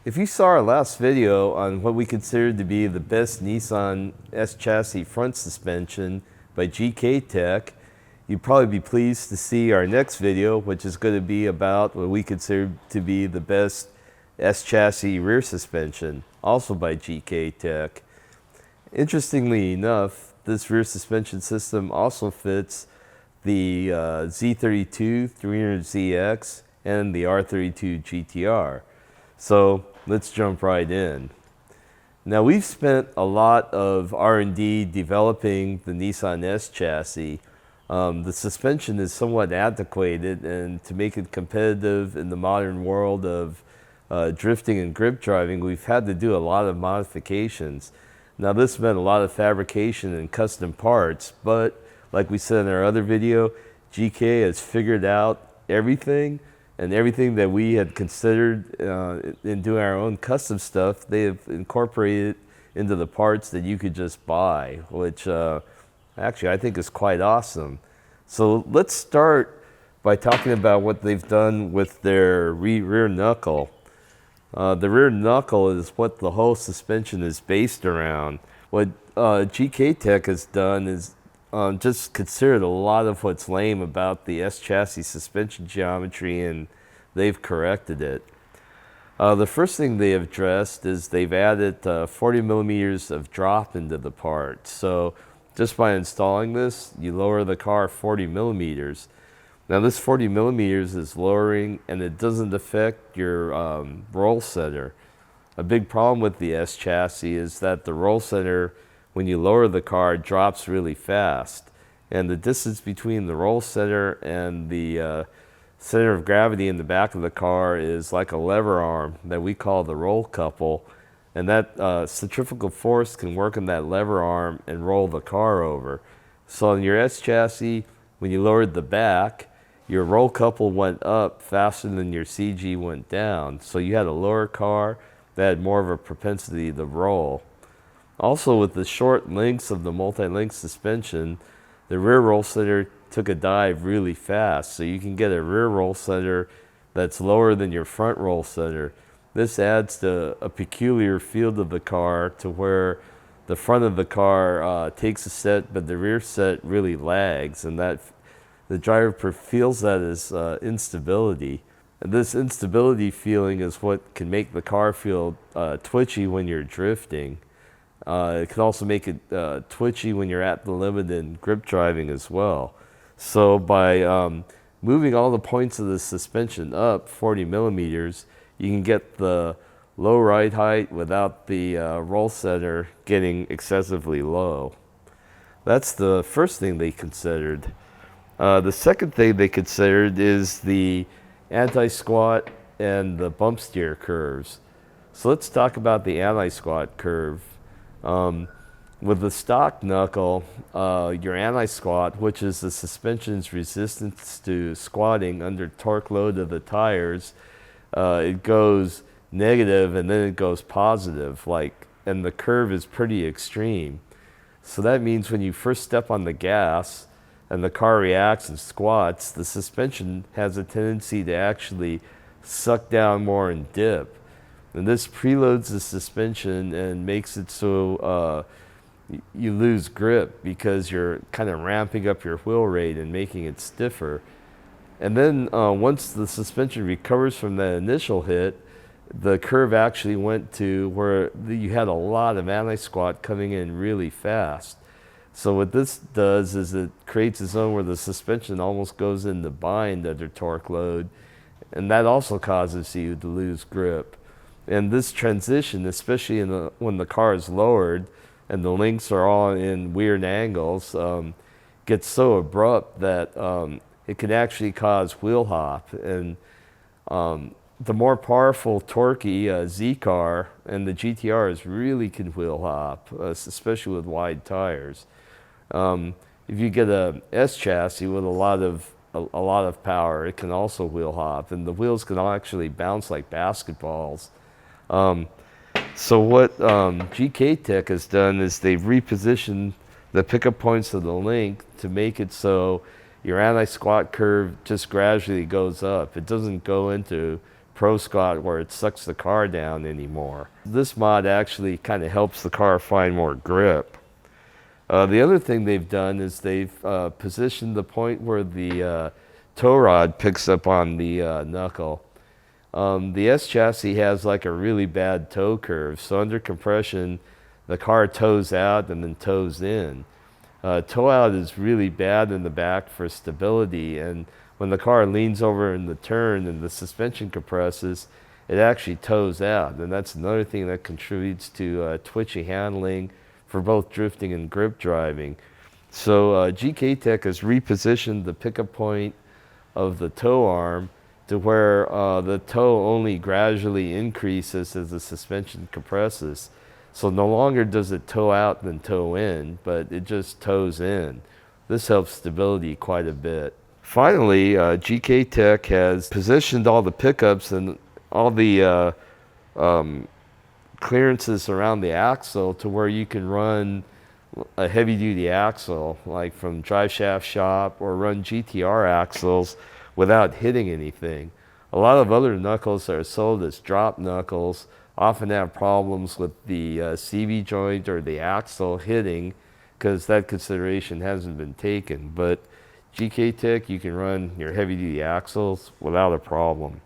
If you saw our last video on what we consider to be the best Nissan S-chassis front suspension by GK Tech, you'd probably be pleased to see our next video, which is going to be about what we consider to be the best S-chassis rear suspension, also by GK Tech. Interestingly enough, this rear suspension system also fits the Z32 300ZX and the R32 GTR. So let's jump right in. Now, we've spent a lot of R&D developing the Nissan S-chassis. The suspension is somewhat antiquated, and to make it competitive in the modern world of drifting and grip driving, we've had to do a lot of modifications. Now, this meant a lot of fabrication and custom parts, but like we said in our other video, GK has figured out everything, and everything that we had considered in doing our own custom stuff, they have incorporated into the parts that you could just buy, which actually I think is quite awesome. So let's start by talking about what they've done with their rear knuckle. The rear knuckle is what the whole suspension is based around. What GK Tech has done is just considered a lot of what's lame about the S-chassis suspension geometry, and they've corrected it. The first thing they have addressed is they've added 40 millimeters of drop into the part. So just by installing this, you lower the car 40 millimeters. Now, this 40 millimeters is lowering, and it doesn't affect your roll center. A big problem with the S-chassis is that the roll center, when you lower the car, drops really fast. And the distance between the roll center and the center of gravity in the back of the car is like a lever arm that we call the roll couple. And that centrifugal force can work on that lever arm and roll the car over. So in your S-chassis, when you lowered the back, your roll couple went up faster than your CG went down. So you had a lower car that had more of a propensity to roll. Also, with the short links of the multi-link suspension, the rear roll center took a dive really fast. So you can get a rear roll center that's lower than your front roll center. This adds to a peculiar feel to the car, to where the front of the car takes a set, but the rear set really lags, and that the driver feels that as instability. And this instability feeling is what can make the car feel twitchy when you're drifting. It can also make it twitchy when you're at the limit in grip driving as well. So by moving all the points of the suspension up 40 millimeters, you can get the low ride height without the roll center getting excessively low. That's the first thing they considered. The second thing they considered is the anti-squat and the bump steer curves. So let's talk about the anti-squat curve. With the stock knuckle, your anti-squat, which is the suspension's resistance to squatting under torque load of the tires, it goes negative and then it goes positive, and the curve is pretty extreme. So that means when you first step on the gas and the car reacts and squats, the suspension has a tendency to actually suck down more and dip. And this preloads the suspension and makes it so you lose grip, because you're kind of ramping up your wheel rate and making it stiffer. And then once the suspension recovers from that initial hit, the curve actually went to where you had a lot of anti-squat coming in really fast. So what this does is it creates a zone where the suspension almost goes into bind under torque load, and that also causes you to lose grip. And this transition, especially when the car is lowered and the links are all in weird angles, gets so abrupt that it can actually cause wheel hop. And the more powerful, torquey Z car and the GTRs really can wheel hop, especially with wide tires. If you get a S-chassis with a lot of power, it can also wheel hop, and the wheels can actually bounce like basketballs. So what GK Tech has done is they've repositioned the pickup points of the link to make it so your anti-squat curve just gradually goes up. It doesn't go into Pro Squat where it sucks the car down anymore. This mod actually kind of helps the car find more grip. The other thing they've done is they've positioned the point where the tow rod picks up on the knuckle. The S-chassis has like a really bad toe curve, so under compression the car tows out and then tows in. Toe out is really bad in the back for stability, and when the car leans over in the turn and the suspension compresses, it actually tows out, and that's another thing that contributes to twitchy handling for both drifting and grip driving. So GK Tech has repositioned the pickup point of the tow arm to where the toe only gradually increases as the suspension compresses. So no longer does it toe out than toe in, but it just tows in. This helps stability quite a bit. Finally, GK Tech has positioned all the pickups and all the clearances around the axle to where you can run a heavy-duty axle, like from Drive Shaft Shop, or run GTR axles without hitting anything. A lot of other knuckles that are sold as drop knuckles often have problems with the CV joint or the axle hitting because that consideration hasn't been taken. But GK Tech, you can run your heavy-duty axles without a problem.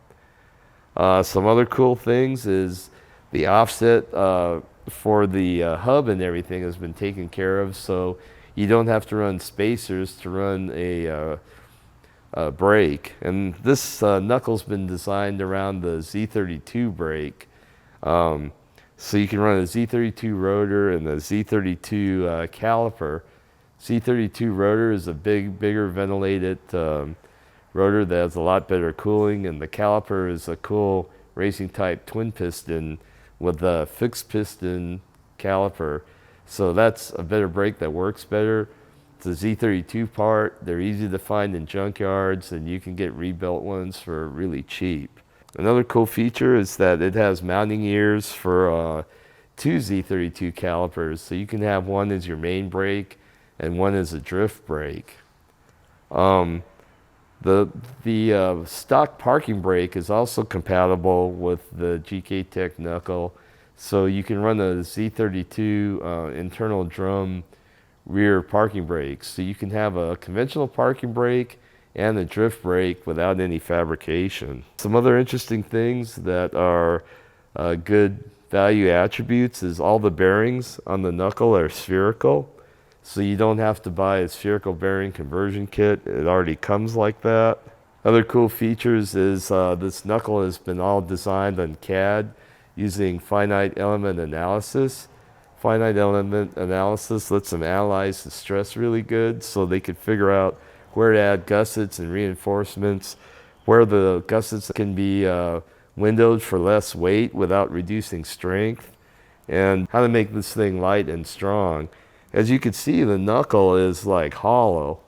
Some other cool things is the offset for the hub and everything has been taken care of, so you don't have to run spacers to run a brake. And this knuckle's been designed around the Z32 brake. So you can run a Z32 rotor and a Z32 caliper. Z32 rotor is a bigger ventilated rotor that has a lot better cooling, and the caliper is a cool racing type twin piston with a fixed piston caliper. So that's a better brake that works better. It's a Z32 part. They're easy to find in junkyards, and you can get rebuilt ones for really cheap. Another cool feature is that it has mounting ears for two Z32 calipers. So you can have one as your main brake and one as a drift brake. The stock parking brake is also compatible with the GK Tech knuckle. So you can run a Z32 internal drum rear parking brake. So you can have a conventional parking brake and a drift brake without any fabrication. Some other interesting things that are good value attributes is all the bearings on the knuckle are spherical. So you don't have to buy a spherical bearing conversion kit. It already comes like that. Other cool features is this knuckle has been all designed on CAD using finite element analysis. Finite element analysis lets them analyze the stress really good, so they could figure out where to add gussets and reinforcements, where the gussets can be windowed for less weight without reducing strength, and how to make this thing light and strong. As you can see, the knuckle is like hollow.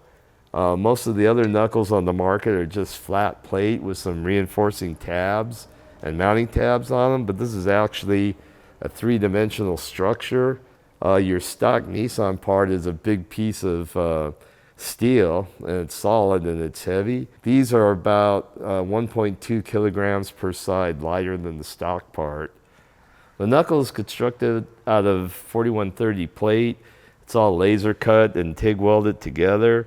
Most of the other knuckles on the market are just flat plate with some reinforcing tabs and mounting tabs on them, but this is actually a three-dimensional structure. Your stock Nissan part is a big piece of steel, and it's solid and it's heavy. These are about 1.2 kilograms per side lighter than the stock part. The knuckle is constructed out of 4130 plate. It's all laser cut and TIG welded together,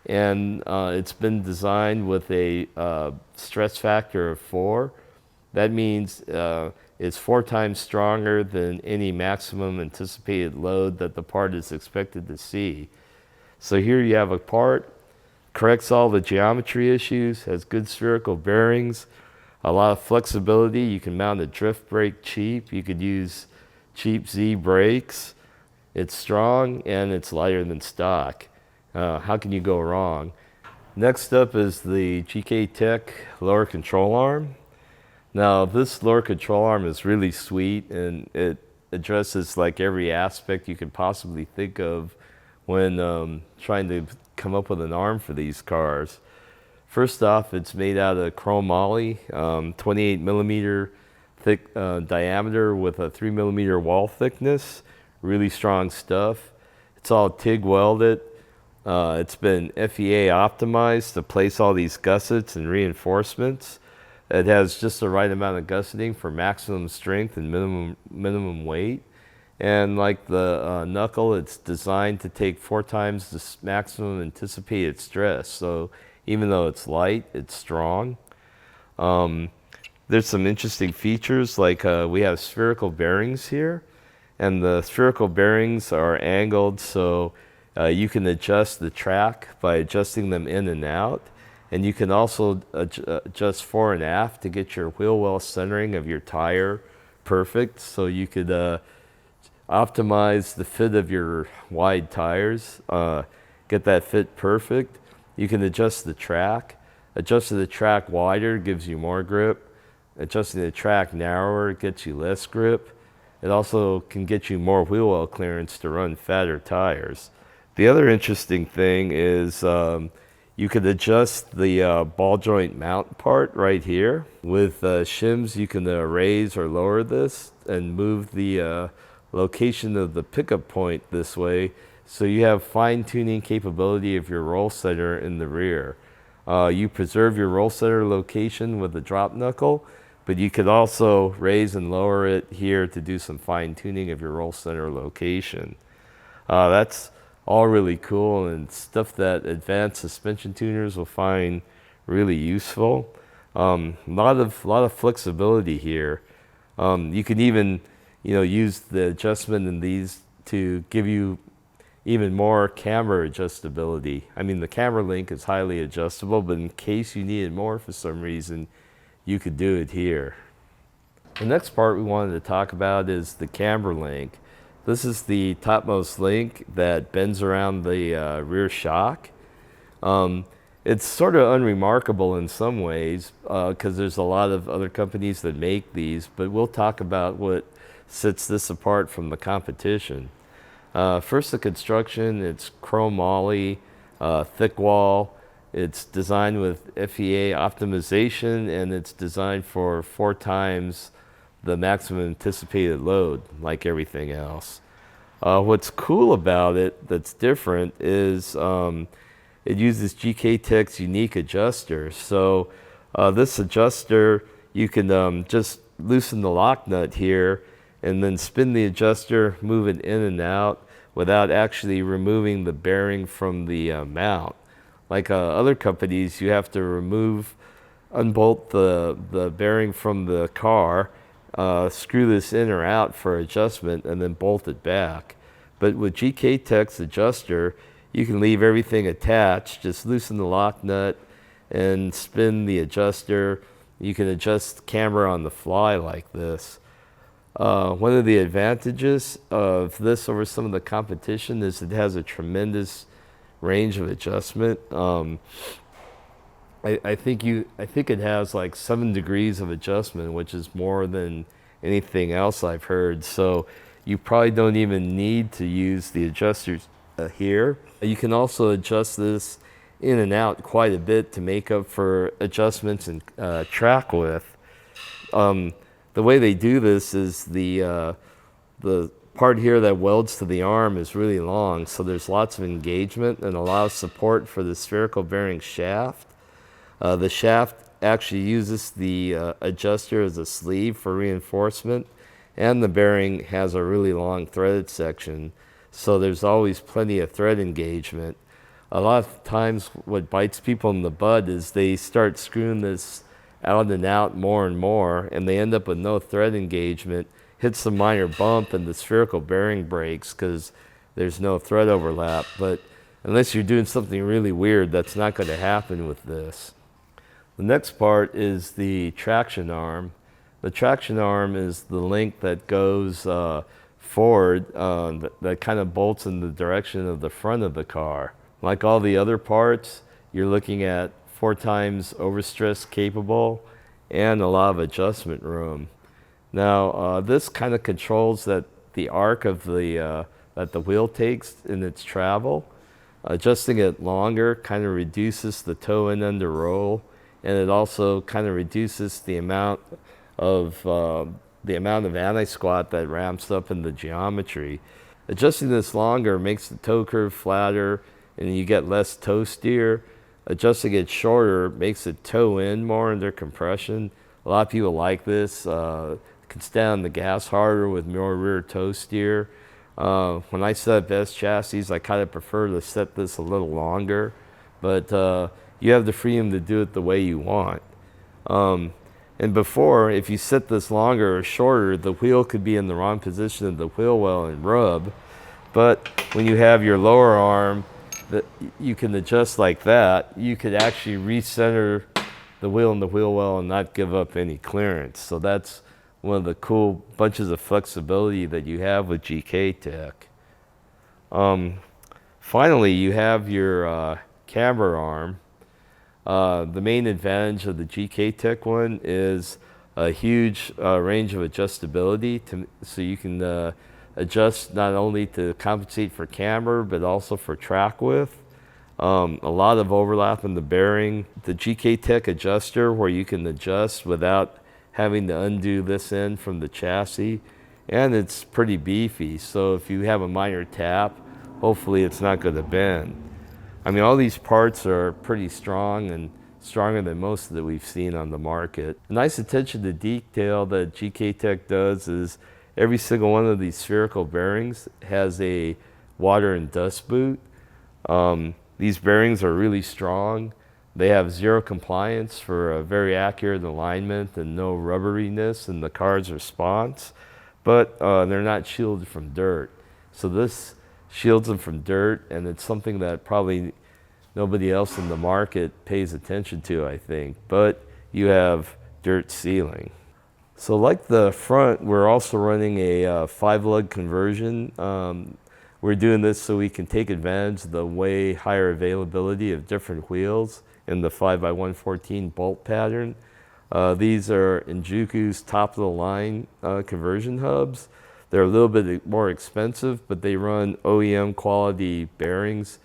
and it's been designed with a stress factor of 4. That means it's 4 times stronger than any maximum anticipated load that the part is expected to see. So here you have a part, corrects all the geometry issues, has good spherical bearings, a lot of flexibility. You can mount a drift brake cheap. You could use cheap Z brakes. It's strong and it's lighter than stock. How can you go wrong? Next up is the GK Tech lower control arm. Now this lower control arm is really sweet, and it addresses like every aspect you could possibly think of when trying to come up with an arm for these cars. First off, it's made out of chromoly, 28 millimeter thick diameter with a 3 millimeter wall thickness. Really strong stuff. It's all TIG welded. It's been FEA optimized to place all these gussets and reinforcements. It has just the right amount of gusseting for maximum strength and minimum weight. And like the knuckle, it's designed to take 4 times the maximum anticipated stress. So even though it's light, it's strong. There's some interesting features, like we have spherical bearings here, and the spherical bearings are angled so you can adjust the track by adjusting them in and out. And you can also adjust fore and aft to get your wheel well centering of your tire perfect, so you could optimize the fit of your wide tires, get that fit perfect. You can adjust the track. Adjusting the track wider gives you more grip. Adjusting the track narrower gets you less grip. It also can get you more wheel well clearance to run fatter tires. The other interesting thing is you could adjust the ball joint mount part right here. With shims, you can raise or lower this and move the location of the pickup point this way, so you have fine-tuning capability of your roll center in the rear. You preserve your roll center location with the drop knuckle, but you could also raise and lower it here to do some fine-tuning of your roll center location. That's all really cool and stuff that advanced suspension tuners will find really useful. A lot of flexibility here. You can even use the adjustment in these to give you even more camber adjustability. I mean, the camber link is highly adjustable, but in case you needed more for some reason, you could do it here. The next part we wanted to talk about is the camber link. This is the topmost link that bends around the rear shock. It's sort of unremarkable in some ways because there's a lot of other companies that make these, but we'll talk about what sets this apart from the competition. First, the construction. It's chrome moly, thick wall. It's designed with FEA optimization, and it's designed for 4 times the maximum anticipated load, like everything else. What's cool about it that's different is it uses GK Tech's unique adjuster. So this adjuster, you can just loosen the lock nut here and then spin the adjuster, move it in and out without actually removing the bearing from the mount. Like other companies, you have to unbolt the bearing from the car, screw this in or out for adjustment, and then bolt it back. But with GK Tech's adjuster, you can leave everything attached, just loosen the lock nut and spin the adjuster. You can adjust camber on the fly like this. One of the advantages of this over some of the competition is it has a tremendous range of adjustment. I think it has like 7 degrees of adjustment, which is more than anything else I've heard. So you probably don't even need to use the adjusters here. You can also adjust this in and out quite a bit to make up for adjustments in track width. The way they do this is the part here that welds to the arm is really long, so there's lots of engagement and allows support for the spherical bearing shaft. The shaft actually uses the adjuster as a sleeve for reinforcement, and the bearing has a really long threaded section, so there's always plenty of thread engagement. A lot of times what bites people in the butt is they start screwing this out and out more and more, and they end up with no thread engagement, hits a minor bump, and the spherical bearing breaks because there's no thread overlap. But unless you're doing something really weird, that's not going to happen with this. The next part is the traction arm. The traction arm is the link that goes forward that kind of bolts in the direction of the front of the car. Like all the other parts, you're looking at 4 times overstress capable and a lot of adjustment room. Now this kind of controls the arc of that the wheel takes in its travel. Adjusting it longer kind of reduces the toe and under roll, and it also kind of reduces the amount of anti-squat that ramps up in the geometry. Adjusting this longer makes the toe curve flatter and you get less toe steer. Adjusting it shorter makes it toe in more under compression, A lot of people like this. Can stay on the gas harder with more rear toe steer. When I set up S-chassis, I kind of prefer to set this a little longer, but you have the freedom to do it the way you want. And before, if you set this longer or shorter, the wheel could be in the wrong position of the wheel well and rub. But when you have your lower arm that you can adjust like that, you could actually recenter the wheel in the wheel well and not give up any clearance. So that's one of the cool bunches of flexibility that you have with GK Tech. Finally, you have your camber arm. The main advantage of the GK Tech one is a huge range of adjustability, so you can adjust not only to compensate for camber, but also for track width. A lot of overlap in the bearing. The GK Tech adjuster, where you can adjust without having to undo this end from the chassis, and it's pretty beefy, so if you have a minor tap, hopefully it's not going to bend. I mean, all these parts are pretty strong and stronger than most that we've seen on the market. A nice attention to detail that GK Tech does is every single one of these spherical bearings has a water and dust boot. These bearings are really strong. They have zero compliance for a very accurate alignment and no rubberiness in the car's response, but they're not shielded from dirt. So this shields them from dirt, and it's something that probably nobody else in the market pays attention to, I think, but you have dirt sealing. So like the front, we're also running a 5-lug conversion. We're doing this so we can take advantage of the way higher availability of different wheels in the 5x114 bolt pattern. These are Injuku's top-of-the-line conversion hubs. They're a little bit more expensive, but they run OEM quality bearings.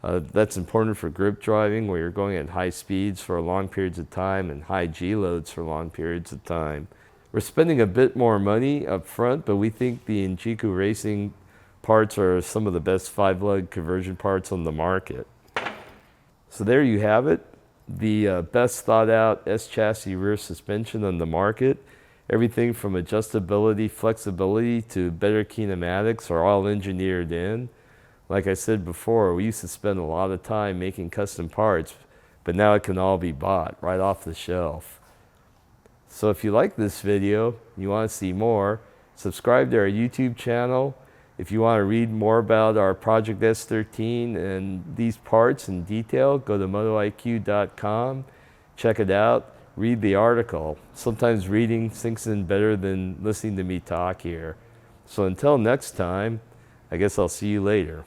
That's important for grip driving, where you're going at high speeds for long periods of time and high G loads for long periods of time. We're spending a bit more money up front, but we think the Injuku Racing parts are some of the best 5-lug conversion parts on the market. So there you have it, the best thought out S-chassis rear suspension on the market. Everything from adjustability, flexibility to better kinematics are all engineered in. Like I said before, we used to spend a lot of time making custom parts, but now it can all be bought right off the shelf. So if you like this video, you want to see more, subscribe to our YouTube channel. If you want to read more about our Project S13 and these parts in detail, go to MotoIQ.com, check it out, read the article. Sometimes reading sinks in better than listening to me talk here. So until next time, I guess I'll see you later.